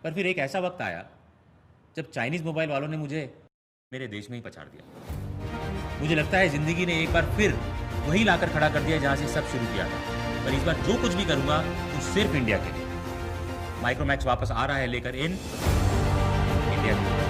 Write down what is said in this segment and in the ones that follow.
पर फिर एक ऐसा वक्त आया जब चाइनीज़ मोबाइल वालों ने मुझे मेरे देश में ही पछाड़ दिया। मुझे लगता है ज़िंदगी ने एक बार फिर वही लाकर खड़ा कर दिया जहाँ से सब शुरू किया था। पर इस बार जो कुछ भी करूँगा तो सिर्फ इंडिया के लिए। माइक्रोमैक्स वापस आ रहा है लेकर इन इंडिया के लिए।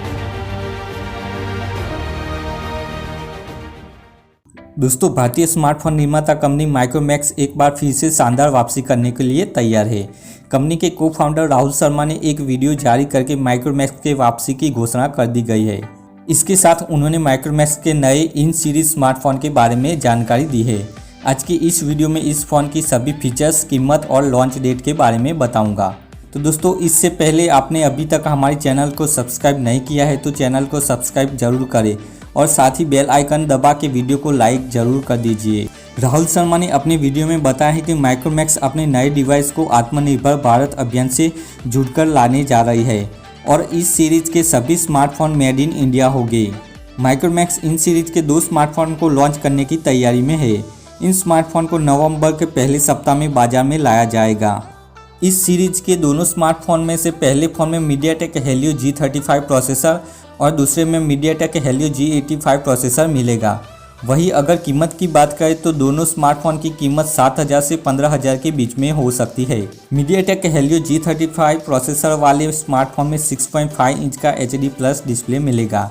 दोस्तों, भारतीय स्मार्टफोन निर्माता कंपनी माइक्रोमैक्स एक बार फिर से शानदार वापसी करने के लिए तैयार है। कंपनी के को फाउंडर राहुल शर्मा ने एक वीडियो जारी करके माइक्रोमैक्स के वापसी की घोषणा कर दी गई है। इसके साथ उन्होंने माइक्रोमैक्स के नए इन सीरीज स्मार्टफोन के बारे में जानकारी दी है। आज की इस वीडियो में इस फ़ोन की सभी फीचर्स, कीमत और लॉन्च डेट के बारे में बताऊँगा। तो दोस्तों, इससे पहले आपने अभी तक हमारे चैनल को सब्सक्राइब नहीं किया है तो चैनल को सब्सक्राइब जरूर करें और साथ ही बेल आइकन दबा के वीडियो को लाइक जरूर कर दीजिए। राहुल शर्मा ने अपने वीडियो में बताया है कि माइक्रोमैक्स अपने नए डिवाइस को आत्मनिर्भर भारत अभियान से जुड़कर लाने जा रही है और इस सीरीज के सभी स्मार्टफोन मेड इन इंडिया होंगे। माइक्रोमैक्स इन सीरीज के 2 स्मार्टफोन को लॉन्च करने की तैयारी में है। इन स्मार्टफोन को नवंबर के पहले सप्ताह में बाजार में लाया जाएगा। इस सीरीज के दोनों स्मार्टफोन में से पहले फ़ोन में मीडियाटेक हेलियो G35 प्रोसेसर और दूसरे में मीडियाटेक हेलियो G85 प्रोसेसर मिलेगा। वहीं अगर कीमत की बात करें तो दोनों स्मार्टफोन की कीमत 7,000 से 15,000 के बीच में हो सकती है। मीडियाटेक हेलियो G35 प्रोसेसर वाले स्मार्टफोन में 6.5 इंच का HD+ डिस्प्ले मिलेगा।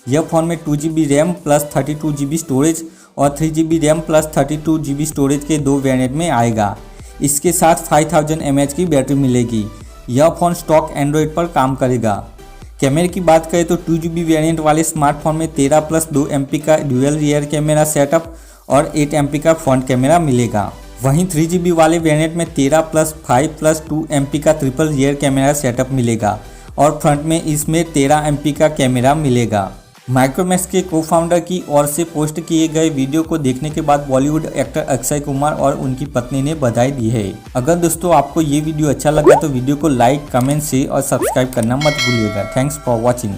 यह फ़ोन में 2GB RAM plus 32GB storage और 3GB RAM plus 32GB storage के 2 वेरिएंट में आएगा। इसके साथ 5000 mAh की बैटरी मिलेगी। यह फ़ोन स्टॉक एंड्रॉयड पर काम करेगा। कैमरे की बात करें तो 2GB वेरिएंट वाले स्मार्टफोन में 13+2 MP का ड्यूअल रियर कैमरा सेटअप और 8 MP का फ्रंट कैमरा मिलेगा। वहीं 3GB वाले वेरिएंट में 13+5+2 MP का ट्रिपल रियर कैमरा सेटअप मिलेगा और फ्रंट में इसमें 13 MP का कैमरा मिलेगा। माइक्रोमैक्स के को फाउंडर की ओर से पोस्ट किए गए वीडियो को देखने के बाद बॉलीवुड एक्टर अक्षय कुमार और उनकी पत्नी ने बधाई दी है। अगर दोस्तों आपको ये वीडियो अच्छा लगा तो वीडियो को लाइक, कमेंट, शेयर और सब्सक्राइब करना मत भूलिएगा। Thanks for watching.